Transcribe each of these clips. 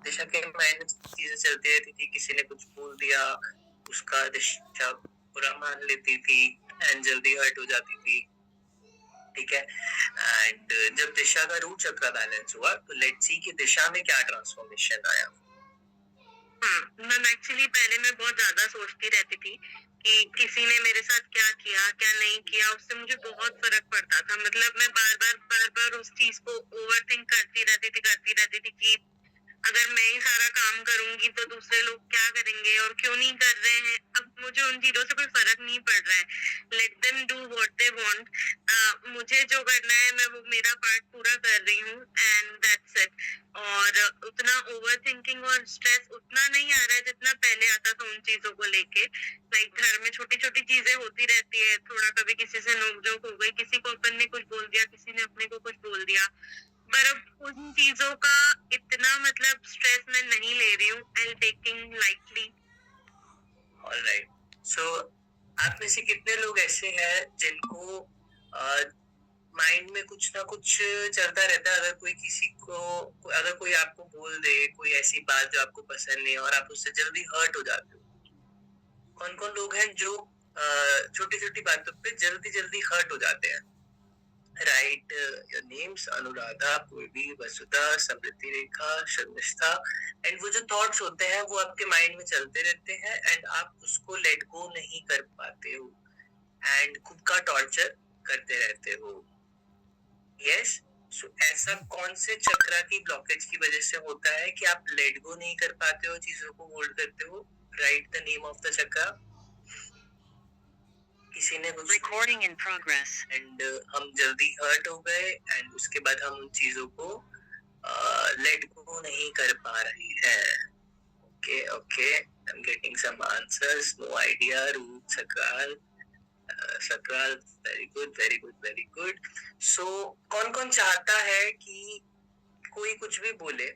दिशा के माइंड में चीजें चलती रहती थी, किसी ने कुछ बोल दिया, उसका दिशा बुरा मान लेती थी एंड जल्दी हर्ट हो जाती थी, ठीक है। एंड जब दिशा का रूट चक्र बैलेंस हुआ तो लेट्स सी कि दिशा में क्या ट्रांसफॉर्मेशन आया। मैम एक्चुअली पहले मैं बहुत ज्यादा सोचती रहती थी कि किसी ने मेरे साथ क्या किया क्या नहीं किया, उससे मुझे बहुत फर्क पड़ता था। मतलब मैं बार बार उस चीज को ओवर थिंक करती रहती थी कि अगर मैं ही सारा काम करूंगी तो दूसरे लोग क्या करेंगे और क्यों नहीं कर रहे हैं। अब मुझे उन चीजों से कोई फर्क नहीं पड़ रहा है। Let them do what they want. मुझे जो करना है मैं वो मेरा पार्ट पूरा कर रही हूँ एंड दैट्स इट। और उतना ओवर थिंकिंग और स्ट्रेस उतना नहीं आ रहा है जितना पहले आता था उन चीजों को लेके। लाइक घर में छोटी छोटी चीजें होती रहती है, थोड़ा कभी किसी से नोकझोंक हो गई, किसी को अपन ने कुछ बोल दिया, किसी ने अपने को कुछ बोल दिया, पर अब उन चीजों का इतना मतलब स्ट्रेस मैं नहीं ले रही हूँ। I taking lightly. ऑलराइट, सो आप में से कितने लोग ऐसे हैं जिनको माइंड में कुछ ना कुछ चलता रहता है, अगर कोई किसी को, अगर कोई आपको बोल दे कोई ऐसी बात जो आपको पसंद नहीं और आप उससे जल्दी हर्ट हो जाते हो? कौन कौन लोग हैं जो छोटी छोटी बातों पे जल्दी जल्दी हर्ट हो जाते हैं? राइट योर नेम्स: अनुराधा, पूर्वी, वसुधा, समृद्धि रेखा, शर्मिष्ठा। एंड वो जो थॉट्स होते हैं वो आपके माइंड में चलते रहते हैं एंड आप उसको लेट गो नहीं कर पाते हो एंड खुद का टॉर्चर करते रहते हो। यस, सो ऐसा कौन से चक्र की ब्लॉकेज की वजह से होता है कि आप लेट गो नहीं कर पाते हो, चीजों को होल्ड करते हो? Right the name of the चक्र। किसी ने कुछ रिकॉर्डिंग इन प्रोग्रेस एंड हम जल्दी हर्ट हो गए एंड उसके बाद हम उन चीजों को लेट गो नहीं कर पा रहे हैं। Okay okay, I am getting some answers. No idea, root, sacral, sacral, very good very good very good. So कौन कौन चाहता है कि कोई कुछ भी बोले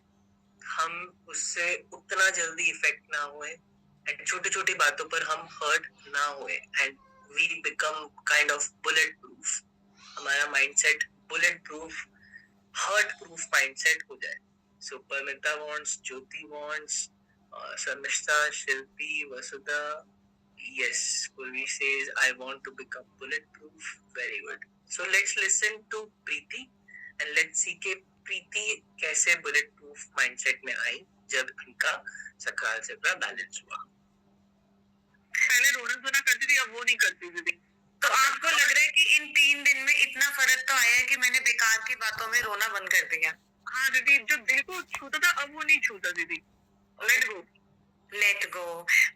हम उससे उतना जल्दी इफेक्ट ना हुए एंड छोटी छोटी बातों पर हम हर्ट ना हुए and we become kind of bullet proof? हमारा mindset bullet proof, hurt proof mindset हो जाए। So Paramita wants, Jyoti wants, Sharmishtha, Shilpi, Vasudha, yes, Purvi says I want to become bulletproof. Very good. So let's listen to Preeti and let's see कि प्रीति कैसे bullet proof mindset में आई जब उनका सकाल चक्र बैलेंस हुआ। पहले रोना धोना करती थी, अब वो नहीं करती दीदी। तो आपको लग रहा है कि इन 3 दिन में इतना फर्क तो आया है कि मैंने बेकार की बातों में रोना बंद कर दिया? हाँ दीदी, जो दिल को छूता था अब वो नहीं छूता दीदी। Let go, let go.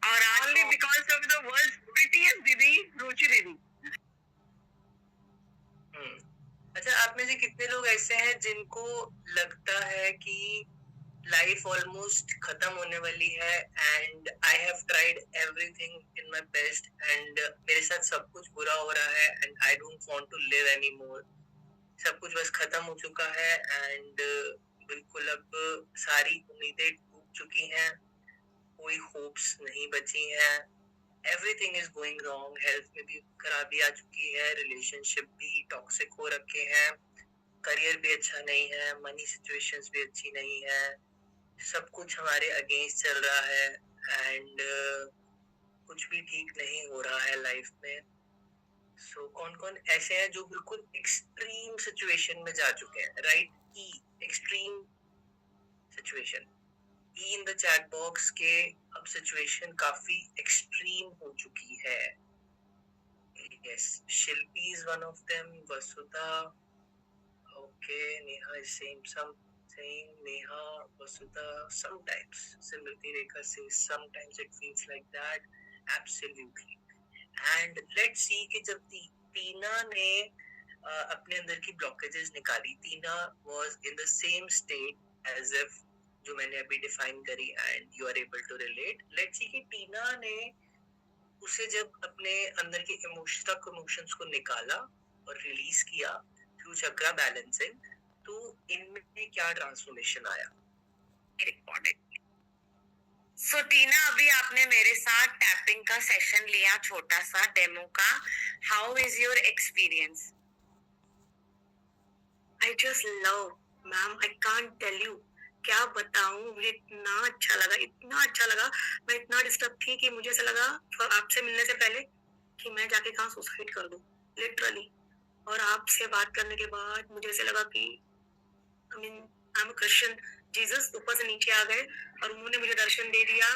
और only because of the world's prettiest दीदी, रुचि दीदी। अच्छा, आप में से कितने लोग ऐसे हैं जिनको लगता है कि लाइफ ऑलमोस्ट खत्म होने वाली है and I have tried everything in my best and मेरे साथ सब कुछ बुरा हो रहा है and I don't want to live any more, सब कुछ बस खत्म हो चुका है एंड बिल्कुल अब सारी उम्मीदें टूट चुकी हैं, कोई होप्स नहीं बची हैं, everything is going wrong, health में भी खराबी आ चुकी है, रिलेशनशिप भी टॉक्सिक हो रखे हैं, करियर भी अच्छा नहीं है, मनी सिचुएशंस भी अच्छी नहीं है, सब कुछ हमारे अगेंस्ट चल रहा है एंड कुछ भी ठीक नहीं हो रहा है लाइफ में। सो कौन कौन ऐसे हैं जो बिल्कुल एक्सट्रीम सिचुएशन में जा चुके हैं? Right, E extreme situation, E in the chat box के अब सिचुएशन काफी एक्सट्रीम हो चुकी है। Yes, Shilpi is one of them, Vasudha, okay, Neha is same saying Neha, Vasudha, sometimes Simriti Rekha says sometimes it feels like that, absolutely. And let's see कि जब टीना ने अपने अंदर की ब्लॉकेजेस निकाली, टीना was in the same state as if जो मैंने अभी डिफाइन करी and you are able to relate. let's see कि टीना ने उसे जब अपने अंदर के इमोशंस को निकाला और रिलीज किया थ्रू चक्रा बैलेंसिंग, तो इनमें क्या ट्रांसफॉर्मेशन आया? सो टीना, अभी आपने मेरे साथ टैपिंग का सेशन लिया, छोटा सा डेमो का। How is your experience? I just love, ma'am, I can't tell you क्या बताऊं, मुझे इतना अच्छा लगा, इतना अच्छा लगा। मैं इतना डिस्टर्ब थी कि मुझे ऐसा लगा आपसे मिलने से पहले कि मैं जाके कहाँ सुसाइड कर दूं, लिटरली। और आपसे बात करने के बाद मुझे ऐसा लगा कि I mean I am Christian. Jesus ऊपर से नीचे आ गए और उन्होंने मुझे दर्शन दे दिया।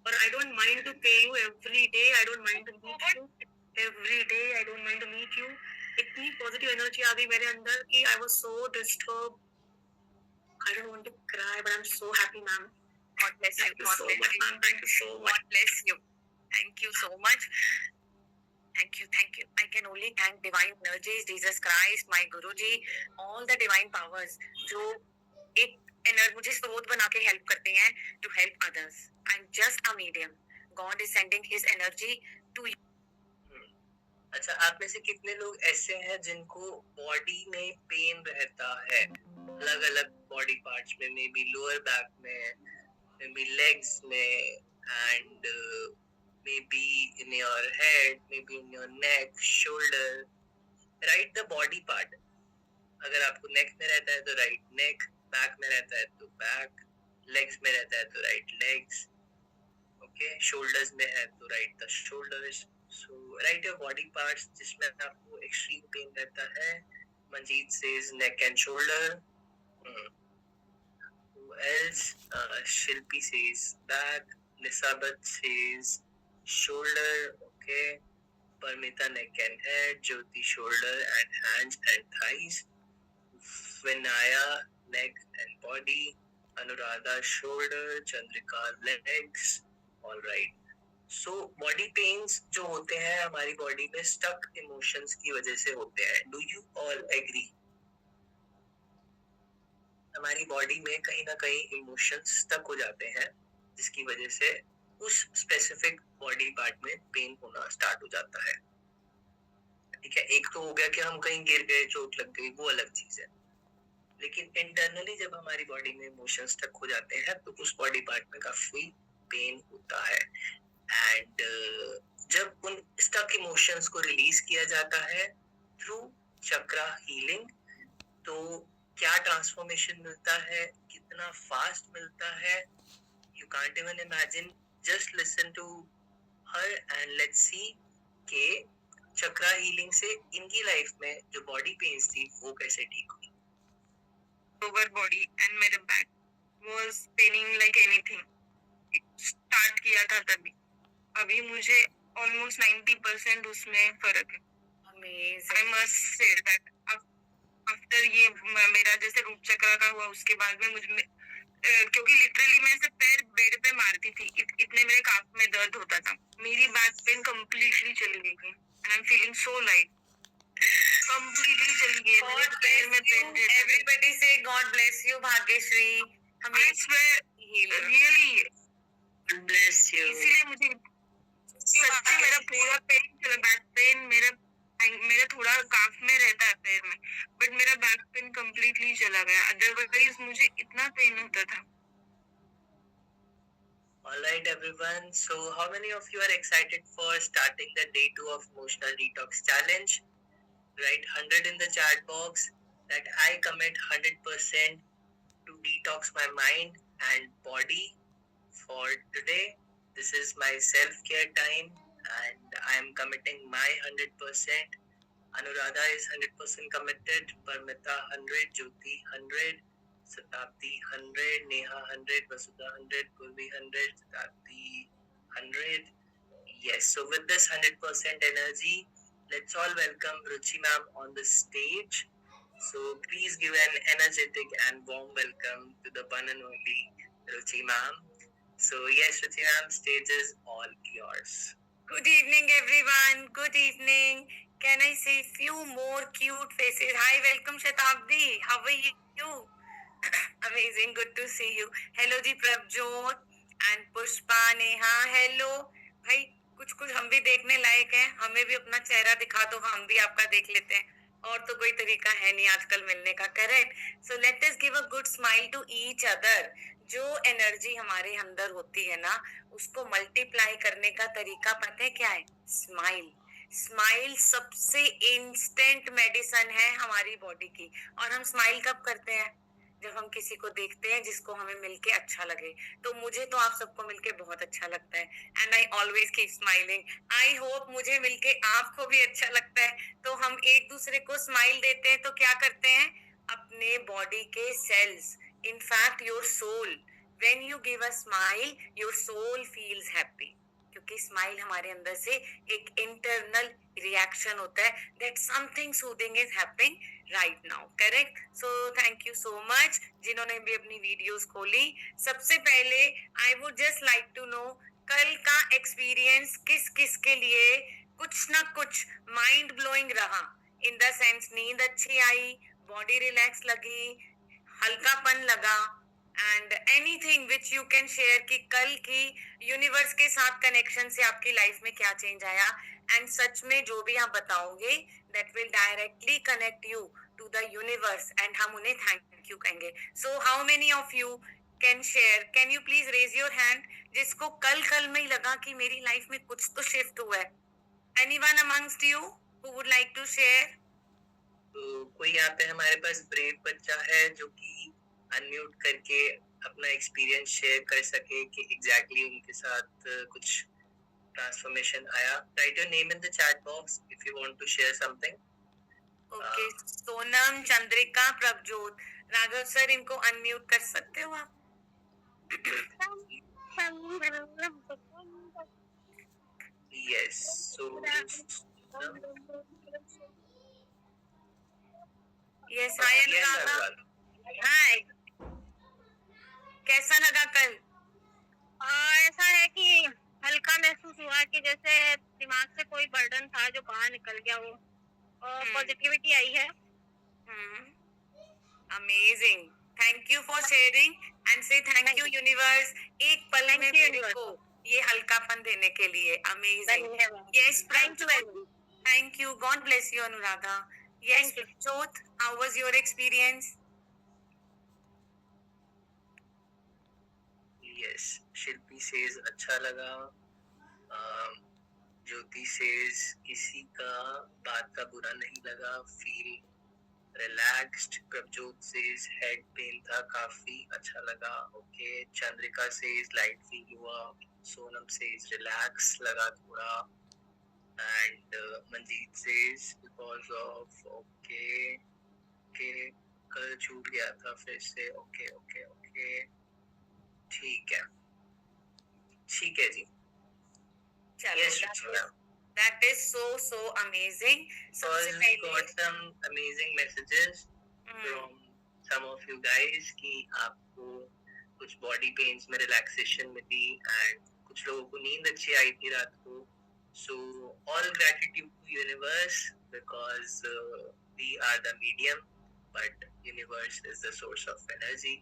और I don't mind to pay you every day, I don't mind to meet you every day, I don't mind to meet you. इतनी पॉजिटिव एनर्जी आ गई मेरे अंदर कि I was so disturb. I don't want to cry, but I'm so happy, ma'am. God bless you. Thank you so much, ma'am. Thank you so much. God bless you. Thank you so much. Thank you, thank you. I can only thank divine energies, Jesus Christ, my Guruji, all the divine powers जो एक मुझे स्रोत बना के help करते हैं to help others. I'm just a medium. God is sending His energy to you. अच्छा, आप में से कितने लोग ऐसे हैं जिनको बॉडी में पेन रहता है, अलग अलग बॉडी पार्ट्स में, मे बी लोअर बैक में, मे बी लेग्स में, and may be in your head, may be in your neck, shoulder, right the body part. अगर आपको नेक में रहता है तो राइट नेक, बैक में रहता है तो बैक, लेग्स में रहता है तो राइट लेग्स, ओके, शोल्डर्स में है तो right the shoulders. So write your body parts जिसमें आपको extreme pain रहता है. Manjeet says neck and shoulder. Who else? Shilpi says back. Nisabat says shoulder. Okay. Parmita neck and head. Jyoti shoulder and hands and thighs. Vinaya neck and body. Anuradha shoulder. Chandrika legs. All right. So body pens जो होते हैं हमारी body में stuck emotions की वजह से होते हैं. Do you all agree? हमारी बॉडी में कहीं ना कहीं इमोशंस स्टक हो जाते हैं जिसकी वजह से उस स्पेसिफिक बॉडी पार्ट में पेन होना स्टार्ट हो जाता है. ठीक है, एक तो हो गया कि हम कहीं गिर गए, चोट लग गई, वो अलग चीज है. लेकिन इंटरनली जब हमारी बॉडी में इमोशंस स्टक हो जाते हैं तो उस बॉडी पार्ट में काफी पेन होता है. एंड जब उन स्टक इमोशंस को रिलीज किया जाता है थ्रू चक्रा हीलिंग, तो क्या ट्रांसफॉर्मेशन मिलता है, कितना फास्ट मिलता है, you can't even imagine. Just listen to her and let's see के चक्रा हीलिंग से इनकी लाइफ में जो बॉडी पेन्स थी वो कैसे ठीक हुई. लोअर बॉडी एंड मेरे back was paining like anything. Start किया था तभी, अभी मुझे ऑलमोस्ट 90% उसमें फर्क है. I must say that after ये मेरा जैसे रूप चक्र का हुआ उसके बाद में मुझे क्योंकि लिटरली मैं ऐसे पैर बेड पे मारती थी, इतने मेरे काफ में दर्द होता था. मेरी बैक पेन कंप्लीटली चली गई थी and I am feeling so light. Completely चली गई है मेरे पैर में पेन. एवरीबॉडी से God bless you Bhagyashree. I swear really bless you. इसीलिए मुझे सच्ची मेरा पूरा पेन चला, बैक पेन मेरा थोड़ा काफ में रहता है पैर में, बट मेरा बैक पेन कंप्लीटली चला गया. अदरवाइज मुझे इतना पेन होता था. All right, everyone. So, how many of you are excited for starting the day 2 of Emotional Detox Challenge? Write 100 in the chat box that I commit 100% to detox my mind and body for today. This is my self-care time and I am committing my 100%. Anuradha is 100% committed. Parmita 100, Jyoti 100, Satabdi 100, Neha 100, Vasudha 100, Purvi 100, Satabdi 100. Yes, so with this 100% energy, let's all welcome Ruchi ma'am on the stage. So please give an energetic and warm welcome to the one and only Ruchi ma'am. So yes, Ruchi ma'am, stage is all yours. Good evening, everyone. Good evening. Can I see few more cute faces? Hi, welcome Shatabdi. How are you? Amazing, good to see you. Hello ji Prabhjot and Pushpa, Neha. Hello. भाई कुछ कुछ हम भी देखने लायक हैं, हमें भी अपना चेहरा दिखा दो, हम भी आपका देख लेते हैं. और तो कोई तरीका है नहीं आजकल मिलने का, correct? So let us give a good smile to each other. जो एनर्जी हमारे अंदर होती है ना, उसको मल्टीप्लाई करने का तरीका पता है क्या है? स्माइल. स्माइल सबसे इंस्टेंट मेडिसिन है हमारी बॉडी की. और हम स्माइल कब करते हैं? जब हम किसी को देखते हैं जिसको हमें मिलके अच्छा लगे। तो मुझे तो आप सबको मिलके बहुत अच्छा लगता है and I always keep smiling. I hope मुझे मिलके आपको भी अच्छा लगता है। तो हम एक दूसरे को स्माइल देते हैं तो क्या करते हैं, अपने बॉडी के cells, in fact your soul, when you give a smile your soul feels happy, क्योंकि स्माइल हमारे अंदर से एक इंटरनल रिएक्शन होता है that something soothing is happening right now, correct. So thank you so much जिन्होंने भी अपनी वीडियोस खोली। सबसे पहले I would just like to know, कल का एक्सपीरियंस किस किस के लिए कुछ ना कुछ माइंड ब्लोइंग रहा, इन द सेंस नींद अच्छी आई, बॉडी रिलैक्स लगी, हल्कापन लगा, and anything which you can share कि कल की यूनिवर्स के साथ कनेक्शन से आपकी लाइफ में क्या चेंज आया। एंड सच में जो भी आप बताओगे that will directly connect you to the universe and हम उन्हें थैंक यू कहेंगे। So how many of you can share, can you please raise your hand जिसको कल कल में ही लगा कि मेरी लाइफ में कुछ तो शिफ्ट हुआ है। Anyone amongst you who would like to share? तो कोई यहाँ पे हमारे पास ब्रेव बच्चा है जो कि अनम्यूट करके अपना एक्सपीरियंस शेयर कर सके कि एग्जैक्टली उनके साथ कुछ ट्रांसफॉर्मेशन आया। Write your name in the chat box if you want to share something. Okay, Sonam, Chandrika, Prabhjot, Raghav sir इनको अनम्यूट कर सकते हो आप? Yes, so yes, hi Anuradha, hi. कैसा लगा कल? ऐसा है कि हल्का महसूस हुआ कि जैसे दिमाग से कोई बर्डन था जो बाहर निकल गया हो, और पॉजिटिविटी आई है। Amazing, thank you for sharing and से थैंक यू यूनिवर्स एक पल Thank में you, मेरे universe. को ये हल्कापन देने के लिए। अमेजिंग, धन्यवाद। Yes Thank you very Prabhjot, much. Thank you, God bless you Anuradha. Yes Thank you. Prabhjot, how was your experience? Yes, Shilpi says अच्छा लगा। ज्योति सेज किसी का बात का बुरा नहीं लगा, feel relaxed. Prabhjot says head pen था, काफी अच्छा लगा। Okay, Chandrika says light feel हुआ। सोनम सेज रिलैक्स लगा थोड़ा। And Manjeet says because of okay के कल छूट गया था फिर से। ओके ओके ओके, ठीक है ठीक है जी। चलो, Yes, Ruchira. that is so amazing. सबसे Because we पहले got some amazing messages from some of you guys कि आपको कुछ body pains में relaxation मिली and कुछ लोगों को नींद अच्छी आई थी रात को। So all gratitude to universe because we are the medium, but universe is the source of energy.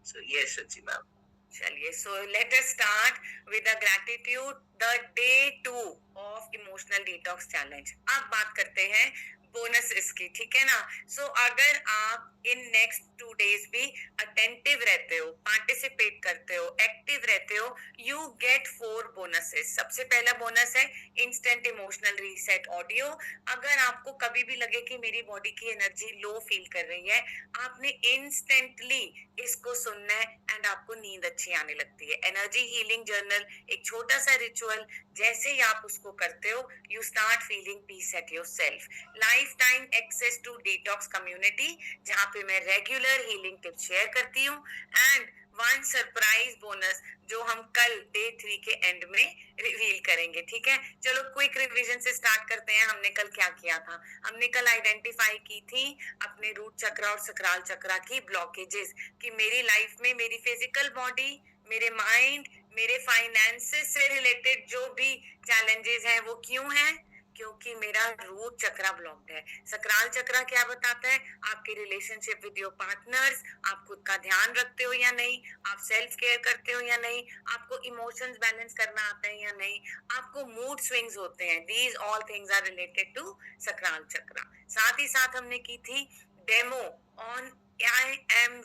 So yes, Ruchi ma'am. चलिए, सो let us start with the gratitude, the day 2 of emotional detox challenge. अब बात करते हैं bonuses की, ठीक है ना। सो अगर आप इन नेक्स्ट 2 डेज भी अटेंटिव रहते हो, पार्टिसिपेट करते हो, एक्टिव रहते हो, यू गेट 4 बोनसेस। सबसे पहला बोनस है इंस्टेंट इमोशनल रीसेट ऑडियो। अगर आपको कभी भी लगे कि मेरी बॉडी की एनर्जी लो फील कर रही है, आपने इंस्टेंटली इसको सुनना है एंड आपको नींद अच्छी आने लगती है। एनर्जी हीलिंग जर्नल, एक छोटा सा रिचुअल, जैसे ही आप उसको करते हो you start feeling peace at yourself. Lifetime access to detox community, जहाँ पे मैं रेगुलर हीलिंग टिप्स शेयर करती हूँ, एंड 1 सरप्राइज बोनस जो हम कल डे 3 के एंड में रिवील करेंगे, ठीक है। चलो क्विक रिवीजन से स्टार्ट करते हैं। हमने कल क्या किया था? हमने कल आइडेंटिफाई की थी अपने रूट चक्र और सकराल चक्र की ब्लॉकेजेस, कि मेरी लाइफ में मेरी फिजिकल बॉडी, मेरे माइंड, मेरे फाइनेंसेस से रिलेटेड जो भी चैलेंजेस हैं वो क्यों हैं? क्योंकि मेरा रूट चक्र ब्लॉक्ड है। सकराल चक्र क्या बताता है? आपके रिलेशनशिप विद योर पार्टनर्स, आप खुद का ध्यान रखते हो या नहीं, आप सेल्फ केयर करते हो या नहीं, आपको इमोशंस बैलेंस करना आता है या नहीं, आपको मूड स्विंग्स होते हैं। These all things are related to sacral chakra. साथ ही साथ हमने की थी demo on I am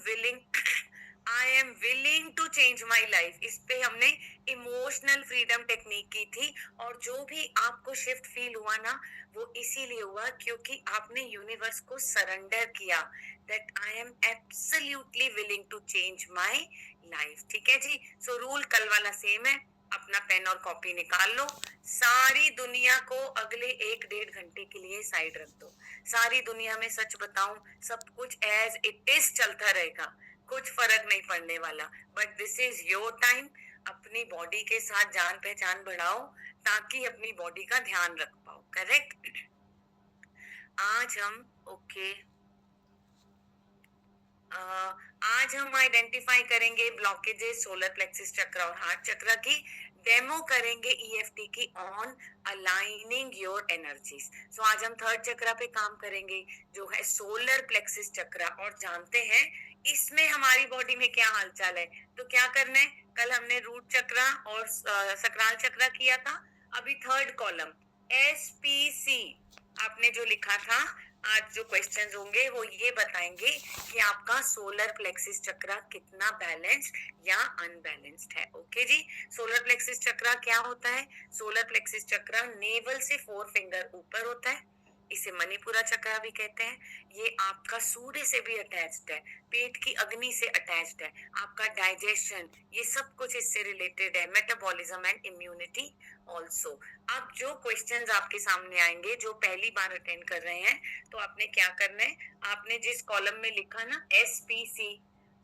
willing to change my life. इस पे हमने इमोशनल फ्रीडम टेक्निक की थी, और जो भी आपको शिफ्ट फील हुआ ना, वो इसीलिए हुआ क्योंकि आपने यूनिवर्स को सरेंडर किया that I am absolutely willing to change my life. ठीक है जी. So रूल कल वाला सेम है. अपना पेन और कॉपी निकाल लो. सारी दुनिया को अगले 1-1.5 घंटे के लिए साइड रख दो. सारी दुनिया में सच बताऊं, सब कुछ एज इट इज चलता रहेगा. कुछ फर्क नहीं पड़ने वाला. But this is your time. अपनी बॉडी के साथ जान पहचान बढ़ाओ ताकि अपनी बॉडी का ध्यान रख पाओ. करेक्ट. आज हम आज हम आइडेंटिफाई करेंगे ब्लॉकेजेस सोलर प्लेक्सिस चक्र और हार्ट चक्र की. डेमो करेंगे ईएफटी की ऑन अलाइनिंग योर एनर्जीज. सो आज हम थर्ड चक्र पे काम करेंगे जो है सोलर प्लेक्सिस चक्र. और जानते हैं इसमें हमारी बॉडी में क्या हालचाल है. तो क्या करना है, कल हमने रूट चक्र और सक्राल चक्र किया था. अभी थर्ड कॉलम एसपीसी आपने जो लिखा था, आज जो क्वेश्चंस होंगे वो ये बताएंगे कि आपका सोलर प्लेक्सिस चक्र कितना बैलेंस्ड या अनबैलेंस्ड है. ओके जी. सोलर प्लेक्सिस चक्र क्या होता है? सोलर प्लेक्सिस चक्र नेवल से 4 फिंगर ऊपर होता है. इसे मणिपुरा चक्र भी कहते हैं. ये आपका सूर्य से भी अटैच्ड है, पेट की अग्नि से अटैच्ड है. आपका डाइजेशन, ये सब कुछ इससे रिलेटेड है. Metabolism and immunity also. अब जो क्वेश्चंस आपके सामने आएंगे जो पहली बार अटेंड कर रहे हैं, तो आपने क्या करना है, आपने जिस कॉलम में लिखा ना एसपीसी,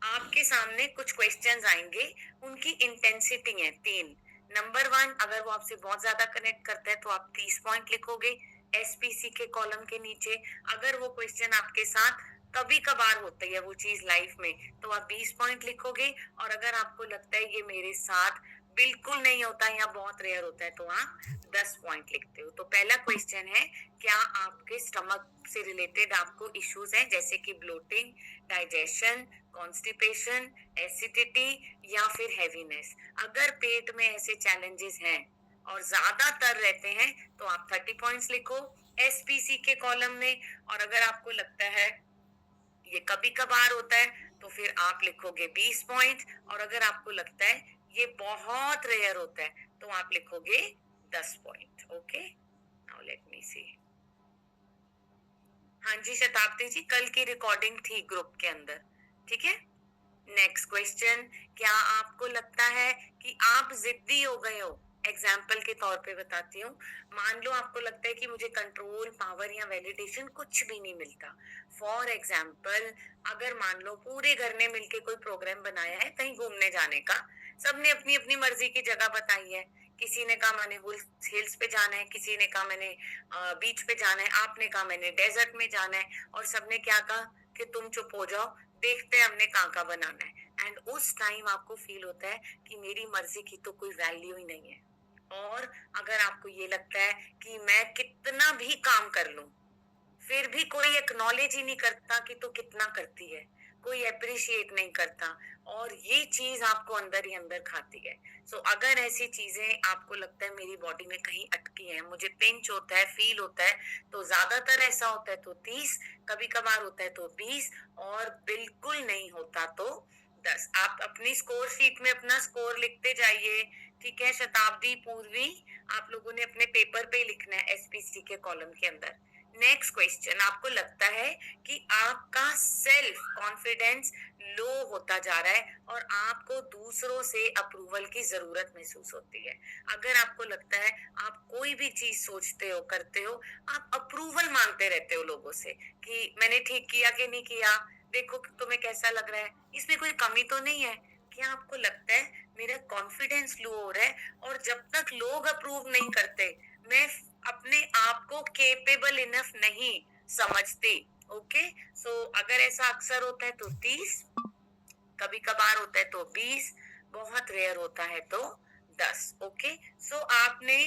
आपके सामने कुछ क्वेश्चंस आएंगे. उनकी इंटेंसिटी है 3. नंबर 1, अगर वो आपसे बहुत ज्यादा कनेक्ट करता है तो आप 30 पॉइंट लिखोगे एसपीसी के कॉलम के नीचे. अगर वो क्वेश्चन आपके साथ कभी कभार होता है वो चीज लाइफ में, तो आप 20 पॉइंट लिखोगे. और अगर आपको लगता है ये मेरे साथ बिल्कुल नहीं होता या बहुत रेयर होता है, तो आप 10 पॉइंट लिखते हो. तो पहला क्वेश्चन है, क्या आपके स्टमक से रिलेटेड आपको इश्यूज हैं जैसे कि ब्लोटिंग, डाइजेशन, कॉन्स्टिपेशन, एसिडिटी या फिर हैवीनेस. अगर पेट में ऐसे चैलेंजेस हैं और ज्यादातर रहते हैं तो आप 30 पॉइंट्स लिखो एसपीसी के कॉलम में. और अगर आपको लगता है ये कभी कभार होता है तो फिर आप लिखोगे 20 पॉइंट. और अगर आपको लगता है ये बहुत रेयर होता है तो आप लिखोगे 10 point. Okay, now let me see. हाँ जी शताब्दी जी, कल की रिकॉर्डिंग थी ग्रुप के अंदर. ठीक है. नेक्स्ट क्वेश्चन, क्या आपको लगता है कि आप जिद्दी हो गए हो? एग्जाम्पल के तौर पे बताती हूँ. मान लो आपको लगता है कि मुझे कंट्रोल, पावर या वैलिडेशन कुछ भी नहीं मिलता. फॉर एग्जाम्पल, अगर मान लो पूरे घर ने मिलके कोई प्रोग्राम बनाया है कहीं घूमने जाने का, सबने अपनी अपनी मर्जी की जगह बताई है. किसी ने कहा मैंने हिल्स पे जाना है, किसी ने कहा मैंने बीच पे जाना है, आपने कहा मैंने डेजर्ट में जाना है. और सबने क्या कहा कि तुम चुप हो जाओ, देखते हैं हमने कहाँ का बनाना है. एंड उस टाइम आपको फील होता है कि मेरी मर्जी की तो कोई वैल्यू ही नहीं है. और अगर आपको ये लगता है कि मैं कितना भी काम कर लूं फिर भी कोई एक्नॉलेज ही नहीं करता कि तू कितना करती है, कोई अप्रिशिएट नहीं करता, और ये चीज आपको अंदर ही अंदर खाती है. सो अगर ऐसी चीजें आपको लगता है मेरी बॉडी में कहीं अटकी है, मुझे पिंच होता है, फील होता है, तो ज्यादातर ऐसा होता है तो 30, कभी कभार होता है तो 20, और बिल्कुल नहीं होता तो 10. आप अपनी स्कोर शीट में अपना स्कोर लिखते जाइए. ठीक है शताब्दी, पूर्वी, आप लोगों ने अपने पेपर पे लिखना है एसपीसी के कॉलम के अंदर. नेक्स्ट क्वेश्चन, आपको लगता है कि आपका सेल्फ कॉन्फिडेंस लो होता जा रहा है और आपको दूसरों से अप्रूवल की जरूरत महसूस होती है. अगर आपको लगता है आप कोई भी चीज सोचते हो, करते हो, आप अप्रूवल मांगते रहते हो लोगों से कि मैंने ठीक किया कि नहीं किया, देखो तुम्हें कैसा लग रहा है, इसमें कोई कमी तो नहीं है. क्या आपको लगता है मेरा कॉन्फिडेंस लो हो रहा है और जब तक लोग अप्रूव नहीं करते मैं अपने आप को केपेबल इनफ नहीं समझती. ओके. सो अगर ऐसा अक्सर होता है तो 30, कभी कभार होता है तो 20, बहुत रेयर होता है तो 10. ओके. सो आपने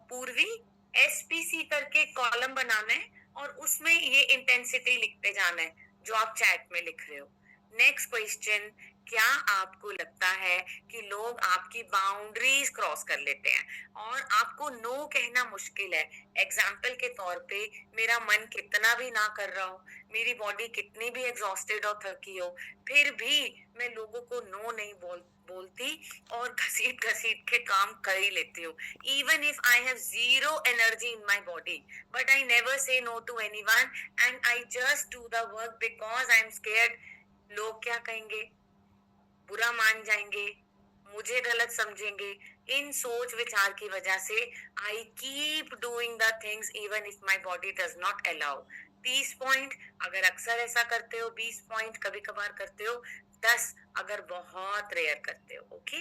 पूर्वी एसपीसी करके कॉलम बनाना है और उसमें ये इंटेंसिटी लिखते जाना है जो आप चैट में लिख रहे हो. नेक्स्ट क्वेश्चन, क्या आपको लगता है कि लोग आपकी बाउंड्रीज क्रॉस कर लेते हैं और आपको नो कहना मुश्किल है? एग्जाम्पल के तौर पे, मेरा मन कितना भी ना कर रहा हो, मेरी बॉडी कितनी भी एग्जॉस्टेड और थकी हो, फिर भी मैं लोगों को नो नहीं बोलती और घसीट घसीट के काम कर ही लेती हूँ, even if I have zero energy in my body, but I never say no to anyone and I just do the work because I am scared लोग क्या कहेंगे, बुरा मान जाएंगे, मुझे गलत समझेंगे। इन सोच विचार की वजह से I keep doing the things even if my body does not allow. 30 point अगर अक्सर ऐसा करते हो, 20 पॉइंट कभी कभार करते हो, 10 अगर बहुत रेयर करते हो। ओके,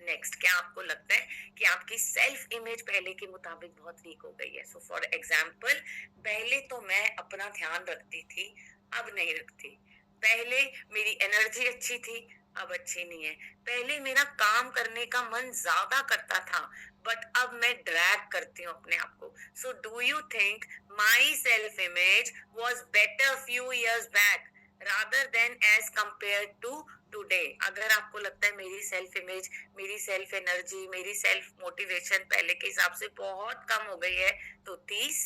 नेक्स्ट, क्या आपको लगता है कि आपकी सेल्फ इमेज पहले के मुताबिक बहुत वीक हो गई है? सो फॉर एग्जाम्पल, पहले तो मैं अपना ध्यान रखती थी, अब नहीं रखती। पहले मेरी एनर्जी अच्छी थी, अब अच्छी नहीं है। पहले मेरा काम करने का मन ज्यादा करता था, बट अब मैं ड्रैग करती हूँ अपने आप को। So do you think my self image was better few years back rather than as compared to today? अगर आपको लगता है मेरी सेल्फ इमेज, मेरी सेल्फ एनर्जी, मेरी सेल्फ मोटिवेशन पहले के हिसाब से बहुत कम हो गई है, तो 30।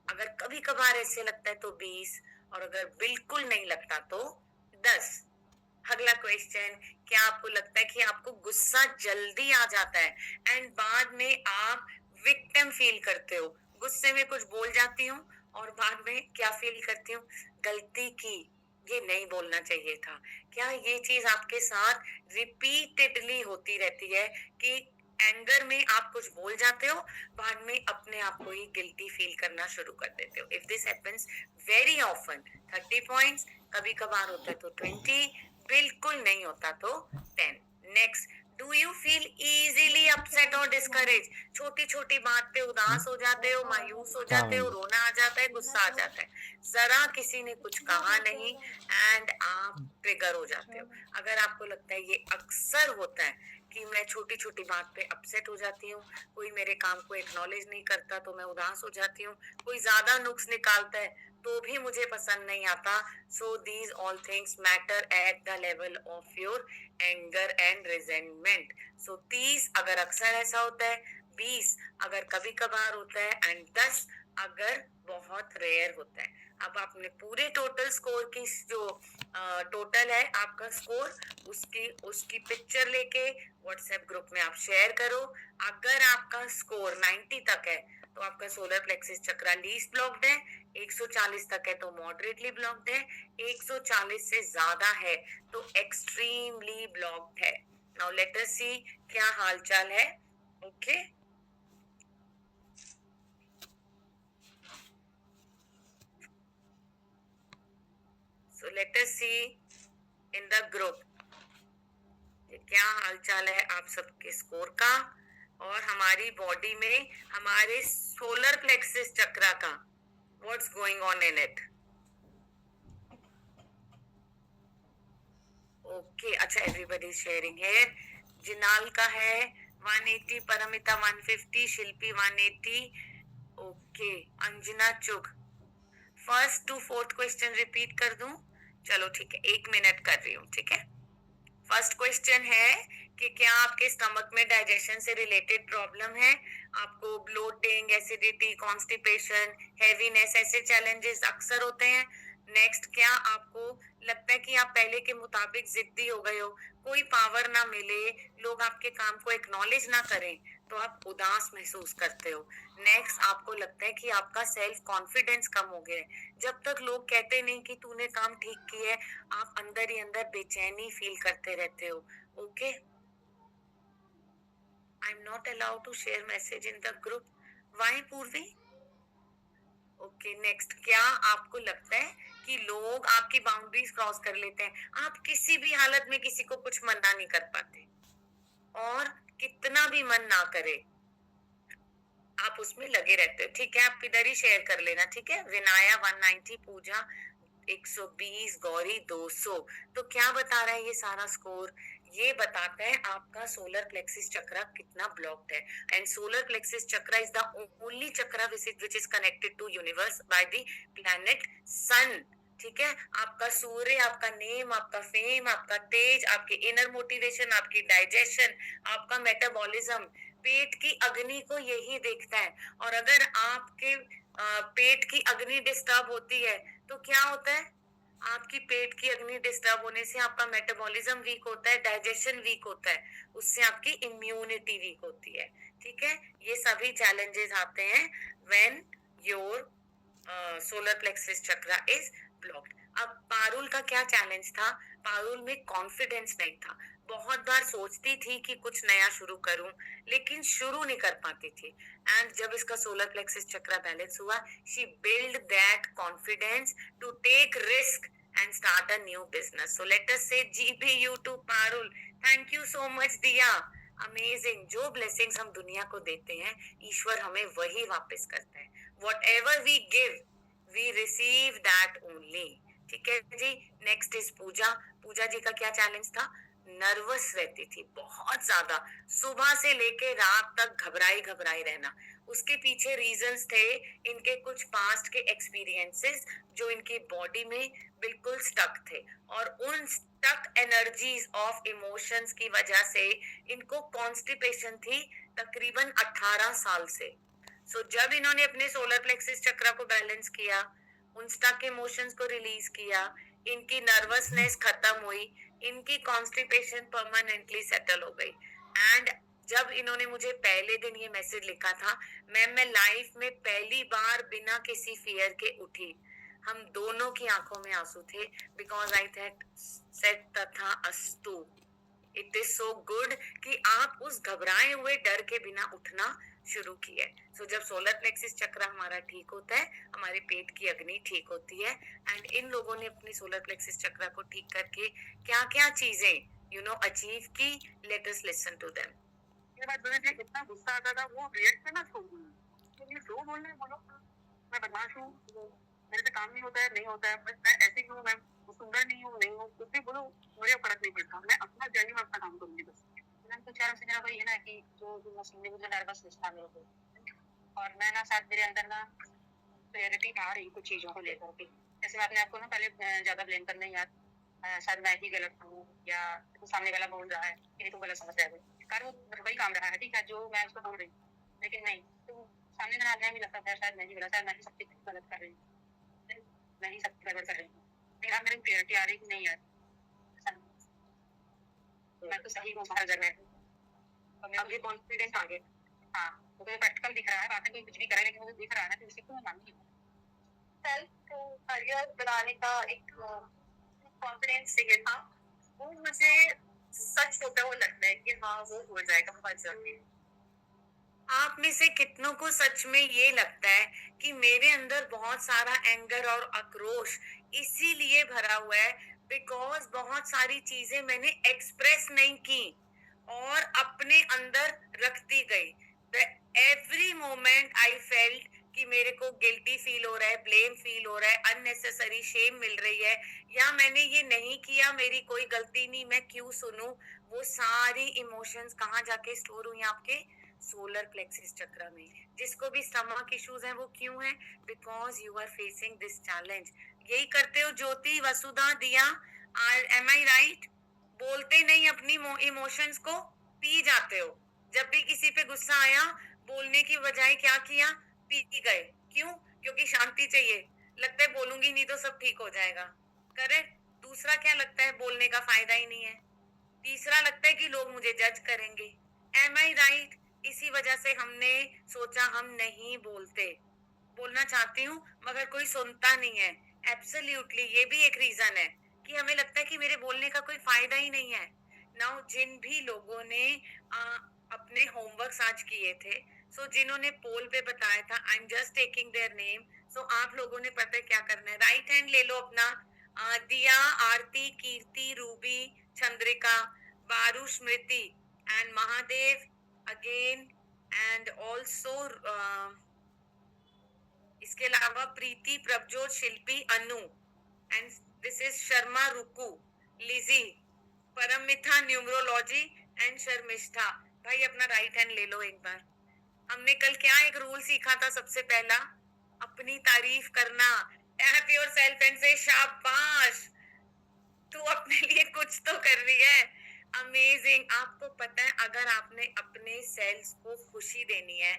अगर कभी कभार ऐसे लगता है तो 20, और अगर बिल्कुल नहीं लगता तो 10। अगला क्वेश्चन, क्या आपको लगता है कि आपको गुस्सा जल्दी आ जाता है एंड बाद में आप विक्टिम फील करते हो? गुस्से में कुछ बोल जाती हूँ और बाद में क्या फील करती हूँ, गलती की, ये नहीं बोलना चाहिए था। क्या ये चीज आपके साथ रिपीटेडली होती रहती है कि एंगर में आप कुछ बोल जाते हो, बाद में अपने आप को ही गिल्टी फील करना शुरू कर देते हो? If this happens very often, 30 points, कभी कभार होता है तो 20, बिल्कुल नहीं होता तो 10। Next, do you feel easily upset और डिस्करेज? छोटी छोटी बात पे उदास हो जाते हो, मायूस हो जाते हो, रोना आ जाता है, गुस्सा आ जाता है, जरा किसी ने कुछ कहा नहीं एंड आप ट्रिगर हो जाते हो? अगर आपको लगता है ये अक्सर होता है कि मैं छोटी छोटी बात पे अपसेट हो जाती हूँ, कोई मेरे काम को एक्नॉलेज नहीं करता तो मैं उदास हो जाती हूँ, कोई ज्यादा नुक्स निकालता है तो भी मुझे पसंद नहीं आता, so these all things matter at the level of your anger and resentment. So 30 अगर अक्सर ऐसा होता है, 20 अगर कभी कभार होता है एंड 10 अगर बहुत रेयर होता है। अब आपने पूरे टोटल स्कोर की जो टोटल है आपका स्कोर, उसकी उसकी पिक्चर लेके व्हाट्सएप ग्रुप में आप शेयर करो। अगर आपका स्कोर 90 तक है तो आपका सोलर प्लेक्सिस चक्रा लीस्ट ब्लॉक्ड है, 140 तक है तो मॉडरेटली ब्लॉक्ड है, 140 से ज्यादा है तो एक्सट्रीमली ब्लॉक्ड है। नाउ लेट अस सी क्या हालचाल है। Okay, so let us see in the group क्या हालचाल है आप सबके स्कोर का और हमारी बॉडी में हमारे सोलर प्लेक्सिस चक्रा का, what's going on in it. Okay, अच्छा, एवरीबॉडी शेयरिंग हियर। जिनाल का है 180, परमिता 150, शिल्पी 180। Okay, Anjana Chugh, first to fourth question repeat कर दूं? चलो ठीक है, 1 मिनट कर रही हूँ, ठीक है। फर्स्ट क्वेश्चन है कि क्या आपके स्टमक में डाइजेशन से रिलेटेड प्रॉब्लम है? आपको ब्लोटिंग, एसिडिटी, कॉन्स्टिपेशन, हेवीनेस, ऐसे चैलेंजेस अक्सर होते हैं? नेक्स्ट, क्या आपको लगता है कि आप पहले के मुताबिक जिद्दी हो गए हो, कोई पावर ना मिले, लोग आपके काम को एक्नॉलेज ना करें तो आप उदास महसूस करते हो? नेक्स्ट, आपको लगता है कि आपका सेल्फ कॉन्फिडेंस कम हो गया है, जब तक लोग कहते नहीं कि तूने काम ठीक किया है, आप अंदर ही अंदर बेचैनी फील करते रहते हो? Okay, I am not allowed to share message in the group, why Purvi? Okay, next, क्या आपको लगता है कि लोग आपकी बाउंड्रीज क्रॉस कर लेते हैं? आप किसी भी हालत में किसी को कुछ मना नहीं कर पाते, और कितना भी मन ना करे आप उसमें लगे रहते हो, ठीक है? आप इधर ही शेयर कर लेना, ठीक है? विनाया 190, पूजा 120, गौरी 200। तो क्या बता रहा है ये सारा स्कोर? ये बताता है आपका सोलर प्लेक्सिस चक्रा कितना ब्लॉक्ड है। And solar plexus chakra is the only chakra which is connected to universe by the planet sun. ठीक है, आपका सूर्य, आपका नेम, आपका फेम, आपका तेज, आपके इनर मोटिवेशन, आपकी डाइजेशन, आपका मेटाबॉलिज्म, पेट की अग्नि को यही देखता है। और अगर आपके पेट की अग्नि डिस्टर्ब होती है तो क्या होता है? आपकी पेट की अग्नि डिस्टर्ब होने से आपका मेटाबॉलिज्म वीक होता है, डाइजेशन वीक होता है, उससे आपकी इम्यूनिटी वीक होती है। ठीक है, ये सभी चैलेंजेस आते हैं when your solar plexus chakra is blocked. अब पारुल का क्या चैलेंज था? पारुल में कॉन्फिडेंस नहीं था। बहुत बार सोचती थी कि कुछ नया शुरू करूं, लेकिन शुरू नहीं कर पाती थी। एंड जब इसका सोलर प्लेक्सस चक्रा बैलेंस हुआ, she build that confidence to take risk and start a new business. So let us say GBU to Parul. Thank you so much Diya. Amazing. जो ब्लेसिंग्स हम दुनिया को देते हैं, ईश्वर हमें वही वापस करता है। Whatever we give, we receive that only. ठीक है जी। नेक्स्ट इज पूजा। पूजा जी का क्या चैलेंज था? नर्वस रहती थी बहुत ज्यादा, सुबह से लेके रात तक घबराई घबराई रहना। उसके पीछे रीजंस थे, इनके कुछ पास्ट के एक्सपीरियंसेस जो इनकी बॉडी में बिल्कुल स्टक थे, और उन स्टक एनर्जीज ऑफ इमोशंस की वजह से इनको कॉन्स्टिपेशन थी तकरीबन 18 साल से। सो जब इन्होंने अपने सोलर प्लेक्सिस चक्र को बैलेंस किया, उन स्टक इमोशंस को रिलीज किया, इनकी नर्वसनेस खत्म हुई, इनकी कॉन्स्टिपेशन परमानेंटली सेटल हो गई। एंड जब इन्होंने मुझे पहले दिन ये मैसेज लिखा था, मैम मैं लाइफ में पहली बार बिना किसी फियर के उठी। हम दोनों की आंखों में आंसू थे, बिकॉज आई थैट सेट तथा अस्तु। इट इज सो गुड कि आप उस घबराए हुए डर के बिना उठना शुरू किए। सो जब सोलर प्लेक्सिस चक्र हमारा ठीक होता है, हमारे पेट की अग्नि ठीक होती है। एंड इन लोगों ने अपनी सोलर प्लेक्सिस चक्र को ठीक करके क्या क्या चीजें अचीव की, let us listen to them. ये बात मुझे इतना गुस्सा आता था, वो रिएक्ट करना छोड़ दूँ, तो ये जो बोलने बोलो, मैं बदमाश हूँ, मेरे से काम नहीं होता है, नहीं होता है, बस मैं ऐसे क्यों, मैं सुंदर नहीं हूँ, नहीं हूँ, कुछ भी बोलो, मुझे फर्क नहीं पड़ता, मैं अपना जर्नी में अपना काम करूंगी बस। तो चारों से मेरा वही है ना कि जो मशीन मुझे नर्वसनेस था मेरे को, और मैं ना शायद मेरे अंदर ना क्लैरिटी आ रही कुछ चीजों को लेकर के। जैसे मैं अपने आपको ना पहले ज्यादा ब्लेम करने यार, शायद मैं ही गलत हूँ, या तो सामने वाला बोल रहा है कि तो गलत समझ रहा है, कर वो वही काम रहा है, ठीक है, जो मैं उसको बोल रही हूँ, लेकिन नहीं, तो सामने वाला आदमी भी लगता है शायद मैं ही गलत, शायद मैं ही सब चीज गलत कर रही हूँ, मैं ही सब गलत कर रही हूँ। फिर मेरी क्लियरिटी आ रही कि नहीं यार, मैं तो सही हूँ हर जगह, और मेरा मुझे कॉन्फिडेंस आ गया। हाँ, तो मुझे प्रैक्टिकल दिख रहा है, बातें कोई कुछ भी करे, लेकिन मुझे दिख रहा है ना, तो इसी को मैं मानती हूँ। सेल्फ करियर बनाने का एक कॉन्फिडेंस चाहिए था, वो मुझे सच होता हुआ लगता है कि हाँ वो हो जाएगा बहुत जल्दी। आप में से कितनों को सच में ये लगता है कि मेरे अंदर बहुत सारा एंगर और आक्रोश इसीलिए भरा हुआ है बिकॉज बहुत सारी चीजें मैंने एक्सप्रेस नहीं की और अपने अंदर रखती गई। एवरी मोमेंट आई फेल्ट कि मेरे को गिल्टी फील हो रहा है, ब्लेम फील हो रहा है, अननेसेसरी शेम मिल रही है, या मैंने ये नहीं किया, मेरी कोई गलती नहीं, मैं क्यों सुनूं। वो सारी इमोशंस कहाँ जाके स्टोर हुई? आपके सोलर प्लेक्सिस चक्र में। जिसको भी स्टमक इश्यूज हैं वो क्यों है? Because you are facing this challenge. यही करते हो ज्योति, वसुधा, दिया, एम आई राइट? बोलते नहीं अपनी इमोशंस को, पी जाते हो। जब भी किसी पे गुस्सा आया, बोलने की बजाय क्या किया? पी गए। क्यों? क्योंकि शांति चाहिए। लगता है बोलूंगी नहीं तो सब ठीक हो जाएगा। करेक्ट। दूसरा क्या लगता है? बोलने का फायदा ही नहीं है। तीसरा लगता है कि लोग मुझे जज करेंगे। एम आई राइट? इसी वजह से हमने सोचा हम नहीं बोलते। बोलना चाहती हूँ मगर कोई सुनता नहीं है। एब्सोल्युटली ये भी एक रीजन है कि हमें लगता है कि मेरे बोलने का कोई फायदा ही नहीं है। नाउ जिन भी लोगों ने अपने होमवर्क्स आज किए थे, सो जिन्होंने पोल पे बताया था, I am just taking their name. So आप लोगों ने पता है क्या करना है? राइट हैंड ले लो अपना। दिया, आरती, कीर्ति, Ruby, Chandrika, Baru, Smriti and Mahadev again, and also इसके अलावा Preeti, Prabhjot, Shilpi, Anu, and this is Sharma, Ruku, Lizzy, Paramita, numerology and Sharmishtha. भाई अपना राइट हैंड ले लो एक बार। हमने कल क्या एक रूल सीखा था? सबसे पहला अपनी तारीफ करना। टैप योर सेल्फ एंड से शाबाश, तू अपने लिए कुछ तो कर रही है। अमेजिंग। आपको पता है, अगर आपने अपने सेल्स को खुशी देनी है,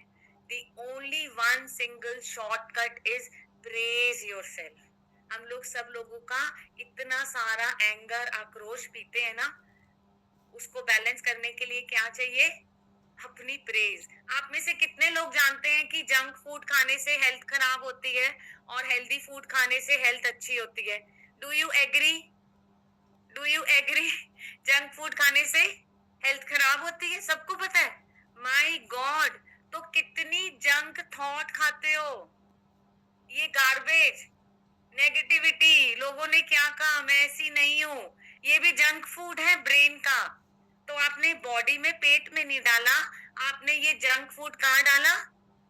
the only one single shortcut is praise yourself। हम लोग सब लोगों का इतना सारा एंगर, आक्रोश पीते हैं ना, उसको बैलेंस करने के लिए क्या चाहिए? अपनी प्रेज। आप में से कितने लोग जानते हैं कि जंक फूड खाने से हेल्थ खराब होती है और हेल्दी फूड खाने से हेल्थ अच्छी होती है? Do you agree? Do you agree? Junk food खाने से हेल्थ खराब होती है, सबको पता है। माय गॉड, तो कितनी जंक थॉट खाते हो, ये गार्बेज, नेगेटिविटी। लोगों ने क्या कहा, मैं ऐसी नहीं हूं, ये भी जंक फूड है ब्रेन का। तो आपने बॉडी में, पेट में नहीं डाला, आपने ये जंक फूड कहाँ डाला?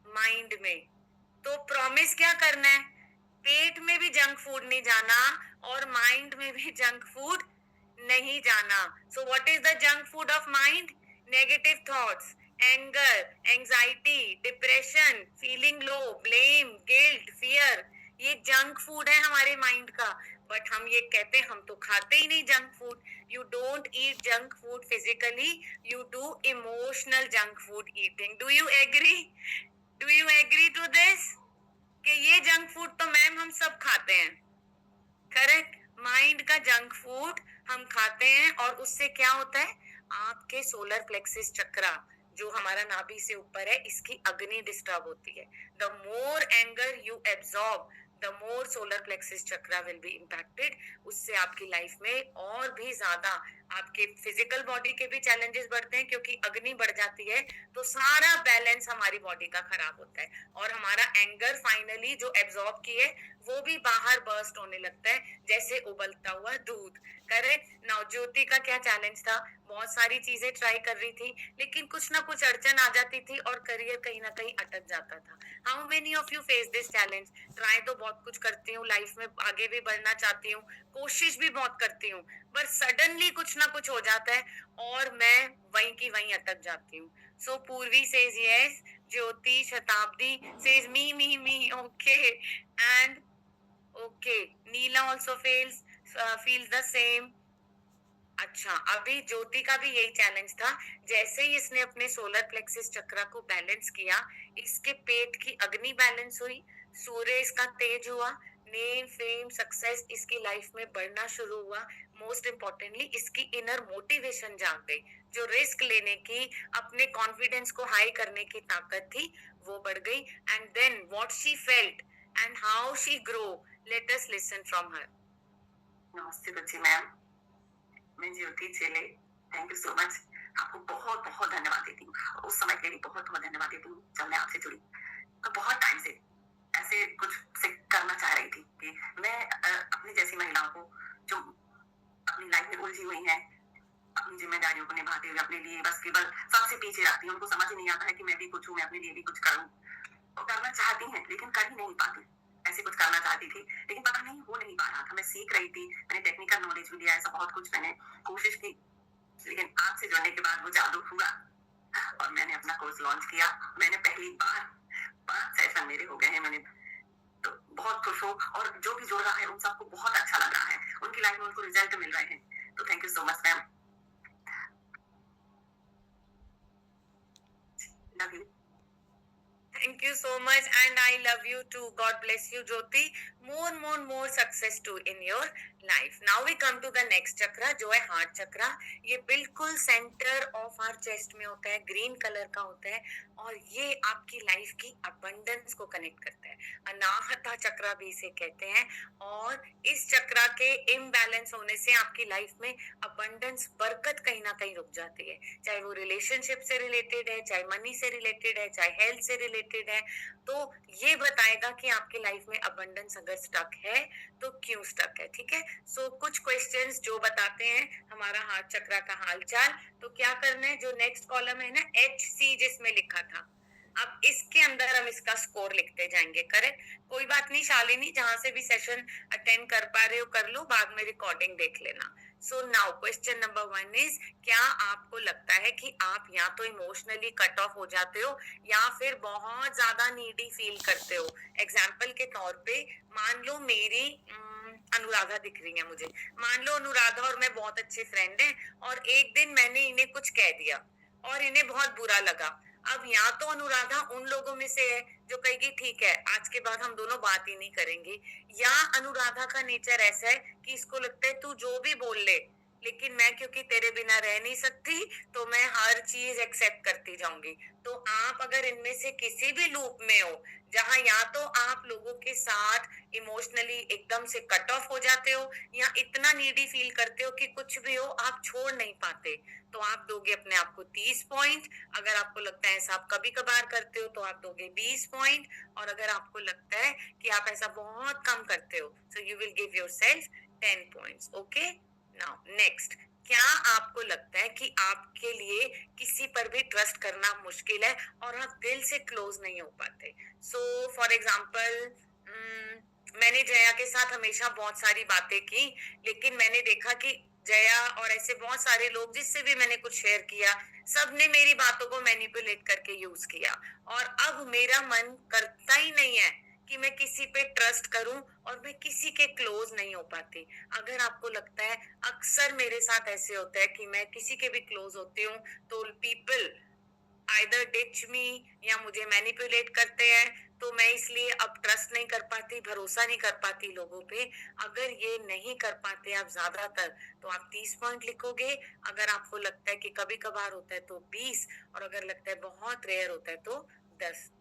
माइंड में। तो प्रॉमिस क्या करना है? पेट में भी जंक फूड नहीं जाना और माइंड में भी जंक फूड नहीं जाना। So what is the junk food of mind? Negative thoughts, anger, anxiety, depression, feeling low, blame, guilt, fear. ये जंक फूड है हमारे माइंड का। बट हम ये कहते हैं हम तो खाते ही नहीं junk food. You don't eat junk food physically, you do emotional junk food eating. Do you agree? Do you agree to this कि ये जंक फूड तो मैम हम सब खाते हैं? करेक्ट। माइंड का जंक फूड हम खाते हैं और उससे क्या होता है? आपके सोलर प्लेक्सिस चक्रा, जो हमारा नाभि से ऊपर है, इसकी अग्नि डिस्टर्ब होती है। The more anger you absorb, the more solar plexus chakra will be impacted. उससे आपकी लाइफ में और भी ज्यादा आपके फिजिकल बॉडी के भी चैलेंजेस बढ़ते हैं, क्योंकि अग्नि बढ़ जाती है तो सारा बैलेंस हमारी बॉडी का खराब होता है और हमारा एंगर फाइनली जो एब्जॉर्ब किए वो भी बाहर बर्स्ट होने लगता है, जैसे उबलता हुआ दूध। करेक्ट। नवज्योति का क्या चैलेंज था? बहुत सारी चीजें ट्राई कर रही थी, लेकिन कुछ ना कुछ अड़चन आ जाती थी और करियर कहीं ना कहीं अटक जाता था। How many of you face this challenge? Try तो बहुत कुछ करती हूँ, लाइफ में आगे भी बढ़ना चाहती हूँ, कोशिश भी बहुत करती हूँ, पर सडनली कुछ ना कुछ हो जाता है और मैं वहीं की वहीं अटक जाती हूँ। सो पूर्वी सेज यस, ज्योति, शताब्दी says me, okay, and okay, Neela also feels the same। अच्छा, अभी ज्योति का भी यही चैलेंज था। जैसे ही इसने अपने सोलर प्लेक्सिस चक्रा को बैलेंस किया, इसके पेट की अग्नि बैलेंस हुई, सूर्य इसका तेज हुआ, नेम, फेम, सक्सेस इसकी लाइफ में बढ़ना शुरू हुआ। मोस्ट इम्पोर्टेंटली इसकी इनर मोटिवेशन जाग गई, जो रिस्क लेने की, अपने कॉन्फिडेंस को हाई करने की ताकत थी, वो बढ़ गई। And then what she felt and how she grow, let us listen from her. नमस्ते बच्ची मैम, मैं ज्योति चेले, थैंक यू सो मच। आपको बहुत बहुत धन्यवाद देती हूँ। उस समय के लिए बहुत बहुत धन्यवाद देती हूँ जब मैं आपसे जुड़ी, तो बहुत टाइम से ऐसे कुछ से करना चाह रही थी कि मैं अपनी जैसी महिलाओं को जो अपनी लाइफ में उलझी हुई है, अपनी जिम्मेदारियों को निभाते हुए अपने लिए बस केवल सबसे पीछे रहती है, उनको समझ ही नहीं आता है कि मैं भी कुछ हूँ, मैं अपने लिए भी कुछ करूँ। वो करना चाहती हैं लेकिन कर ही नहीं पाती। ऐसे कुछ करना चाहती थी लेकिन पता नहीं हो नहीं पा रहा था। मैं सीख रही थी, मैंने टेक्निकल नॉलेज भी लिया, ऐसा बहुत कुछ मैंने कोशिश की, लेकिन आपसे जुड़ने के बाद वो जादू हुआ और मैंने अपना कोर्स लॉन्च किया। मैंने पहली बार 5 सेशन मेरे हो गए हैं। मैंने तो बहुत खुश हूँ और जो भी जुड़ रहा है उन सबको बहुत अच्छा लग रहा है, उनकी लाइफ में उनको रिजल्ट मिल रहे हैं। तो thank you so much ma'am, love you. Thank you so much and I love you too. God bless you, Jyoti. More success too in your life. Now we come to the next chakra, जो है heart चक्रा। ये बिल्कुल centre of our chest में होता है, green colour का होता है और ये आपकी लाइफ की अबंडेंस को कनेक्ट करता है। अनाहता चक्रा भी इसे कहते हैं। और इस चक्रा के इम्बैलेंस होने से आपकी लाइफ में अबंडेंस, बरकत कहीं ना कहीं रुक जाती है, चाहे वो रिलेशनशिप से रिलेटेड है, चाहे मनी से रिलेटेड है, चाहे हेल्थ से रिलेटेड है। तो ये बताएगा कि आपकी लाइफ में अबंडेंस अगर स्टक है तो क्यों स्टक है। ठीक है। सो कुछ क्वेश्चंस जो बताते हैं हमारा हार्ट चक्रा का हालचाल। तो क्या करना है, जो नेक्स्ट कॉलम है ना, HC जिसमें लिखा था, अब इसके अंदर हम इसका स्कोर लिखते जाएंगे। करेक्ट। कोई बात नहीं शालिनी, जहां से भी सेशन अटेंड कर पा रहे हो कर लो, बाद में रिकॉर्डिंग देख लेना। So now question number 1 is, क्या आपको लगता है कि आप या तो इमोशनली कट ऑफ हो जाते हो या फिर बहुत ज्यादा नीडी फील करते हो? एग्जाम्पल के तौर पे मान लो मेरी अनुराधा दिख रही है मुझे, मान लो अनुराधा और मैं बहुत अच्छे फ्रेंड हैं और एक दिन मैंने इन्हें कुछ कह दिया और इन्हें बहुत बुरा लगा। अब या तो अनुराधा उन लोगों में से है जो कहेगी ठीक है आज के बाद हम दोनों बात ही नहीं करेंगे, या अनुराधा का नेचर ऐसा है कि इसको लगता है तू जो भी बोल ले, लेकिन मैं क्योंकि तेरे बिना रह नहीं सकती तो मैं हर चीज एक्सेप्ट करती जाऊंगी। तो आप अगर इनमें से किसी भी लूप में हो जहां या तो आप लोगों के साथ इमोशनली एकदम से कट ऑफ हो जाते हो या इतना नीडी फील करते हो कि कुछ भी हो आप छोड़ नहीं पाते, तो आप दोगे अपने आप को 30 पॉइंट। अगर आपको लगता है ऐसा आप कभी कभार करते हो तो आप दोगे 20 पॉइंट, और अगर आपको लगता है कि आप ऐसा बहुत कम करते हो so you will give yourself 10 points. Okay, now next, क्या आपको लगता है कि आपके लिए किसी पर भी ट्रस्ट करना मुश्किल है और आप दिल से क्लोज नहीं हो पाते? सो फॉर एग्जाम्पल, मैंने जया के साथ हमेशा बहुत सारी बातें की, लेकिन मैंने देखा कि जया और ऐसे बहुत सारे लोग जिससे भी मैंने कुछ शेयर किया, सबने मेरी बातों को मैनिपुलेट करके यूज किया, और अब मेरा मन करता ही नहीं है कि मैं किसी पे ट्रस्ट करूं और मैं किसी के क्लोज नहीं हो पाती। अगर आपको लगता है, अक्सर मेरे साथ ऐसे होता है कि मैं किसी के भी क्लोज होती हूँ तो पीपल आइदर डिच मी या मुझे मैनिपुलेट करते हैं, तो मैं इसलिए अब ट्रस्ट नहीं कर पाती, भरोसा नहीं कर पाती लोगों पे। अगर ये नहीं कर पाते आप ज्यादातर तो आप 30 पॉइंट लिखोगे, अगर आपको लगता है कि कभी कभार होता है तो 20, और अगर लगता है बहुत रेयर होता है तो 10।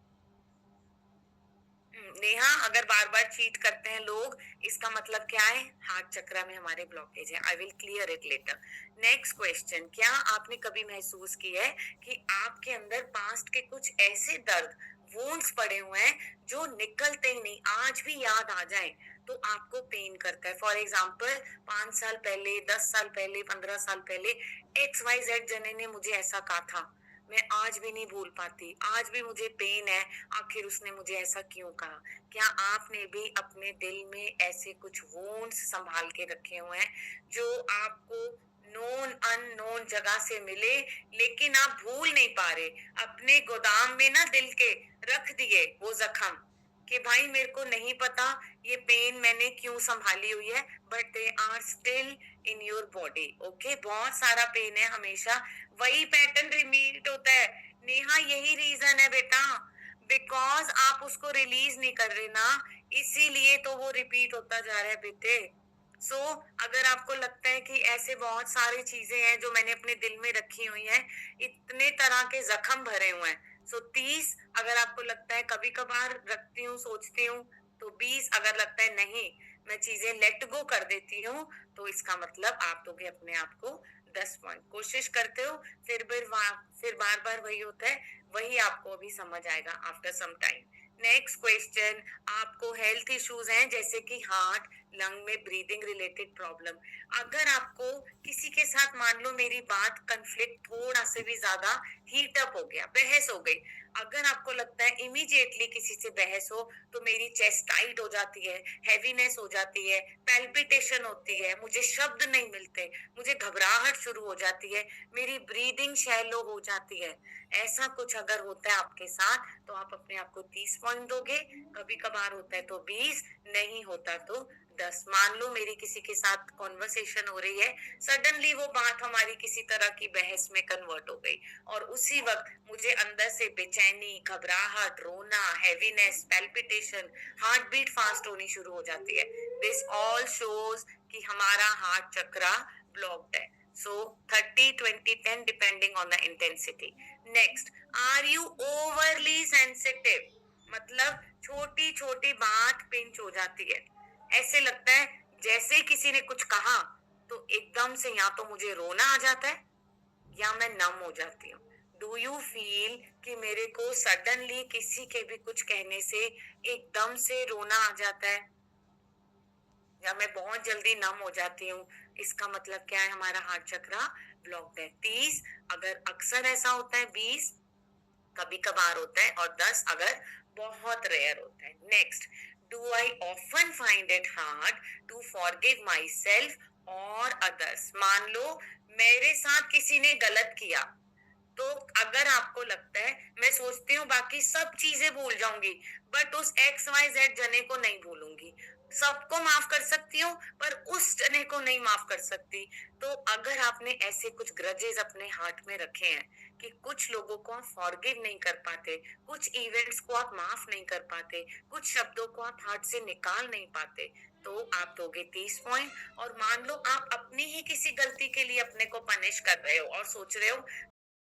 नेहा, अगर बार बार चीट करते हैं लोग, इसका मतलब क्या है? हार्ट चक्रा में हमारे ब्लॉकेज है। I will clear it later. Next question, क्या आपने कभी महसूस किया है कि आपके अंदर पास्ट के कुछ ऐसे दर्द, वुंड्स पड़े हुए हैं जो निकलते ही नहीं, आज भी याद आ जाए तो आपको पेन करता है? फॉर एग्जाम्पल, 5 साल पहले, 10 साल पहले, 15 साल पहले XYZ जने ने मुझे ऐसा कहा था, मैं आज भी नहीं भूल पाती, आज भी मुझे पेन है, आखिर उसने मुझे ऐसा क्यों कहा? क्या आपने भी अपने दिल में ऐसे कुछ वुंड्स संभाल के रखे हुए हैं जो आपको नोन अननोन जगह से मिले, लेकिन आप भूल नहीं पा रहे, अपने गोदाम में ना दिल के रख दिए वो जख्म कि भाई मेरे को नहीं पता ये पेन मैंने क्यों संभाली हुई है, but they are still in your body. Okay, बहुत सारा पेन है, हमेशा वही पैटर्न रिपीट होता है। नेहा, यही रीजन है बेटा, बिकॉज आप उसको रिलीज नहीं कर रहे ना, इसीलिए तो वो रिपीट होता जा रहा है बेटे। सो अगर आपको लगता है कि ऐसे बहुत सारी चीजें हैं जो मैंने अपने दिल में रखी हुई हैं, इतने तरह के जख्म भरे हुए हैं, सो 30 अगर आपको लगता है कभी कभार रखती हूँ, सोचती हूँ, तो 20 अगर लगता है नहीं मैं चीजें लेट गो कर देती हूँ, तो इसका मतलब आप दोगे अपने आप को 10 पॉइंट। कोशिश करते हो, फिर बार बार वही होता है, वही आपको अभी समझ आएगा after some time. Next question, आपको हेल्थ इश्यूज हैं जैसे कि हार्ट, लंग में ब्रीदिंग रिलेटेड प्रॉब्लम। अगर आपको किसी के साथ, मान लो मेरी बात कन्फ्लिक्ट थोड़ा से भी ज्यादा हीट अप हो गया, बहस हो गई, अगर आपको लगता है इमीडिएटली किसी से बहस हो तो मेरी चेस्ट टाइट हो जाती है, हैवीनेस हो जाती है, पैल्पिटेशन होती है, मुझे शब्द नहीं मिलते, मुझे घबराहट शुरू हो जाती है, मेरी ब्रीदिंग शैलो हो जाती है, ऐसा कुछ अगर होता है आपके साथ तो आप अपने आप को 30 पॉइंट दोगे, कभी कभार होता है तो 20, नहीं होता तो 10। मान लो मेरी किसी के साथ कॉन्वर्सेशन हो रही है, सडनली वो बात हमारी किसी तरह की बहस में कन्वर्ट हो गई और उसी वक्त मुझे अंदर से बेचैनी, घबराहट, रोना, heaviness, palpitation, heart beat fast होनी शुरू हो जाती है। दिस ऑल शोज कि हमारा हार्ट चक्रा ब्लॉक्ड है। So 30, 20, 10 depending on the intensity. Next, are you overly sensitive? मतलब छोटी छोटी बात पिंच हो जाती है, ऐसे लगता है जैसे किसी ने कुछ कहा तो एकदम से या तो मुझे रोना आ जाता है या मैं नम हो जाती हूँ। डू यू फील कि मेरे को सडनली किसी के भी कुछ कहने से एकदम से रोना आ जाता है या मैं बहुत जल्दी नम हो जाती हूँ? इसका मतलब क्या है? हमारा हार्ट चक्रा ब्लॉक्ड है। 30 अगर अक्सर ऐसा होता है, 20 कभी कभार होता है, और 10 अगर बहुत रेयर होता है। Next, do I often find it hard to forgive myself और अदर्स। मान लो मेरे साथ किसी ने गलत किया, तो अगर आपको लगता है मैं सोचती हूँ बाकी सब चीजें भूल जाऊंगी, बट उस XYZ जने को नहीं भूलूंगी। सबको माफ कर सकती हूँ पर उस जने को नहीं माफ कर सकती। तो अगर आपने ऐसे कुछ ग्रजेस अपने हार्ट में रखे हैं कि कुछ लोगों को आप फॉरगिव नहीं कर पाते, कुछ इवेंट्स को आप माफ नहीं कर पाते, कुछ शब्दों को आप हार्ट से निकाल नहीं पाते, तो आप दोगे 30 पॉइंट। और मान लो आप अपनी ही किसी गलती के लिए अपने को पनिश कर रहे हो और सोच रहे हो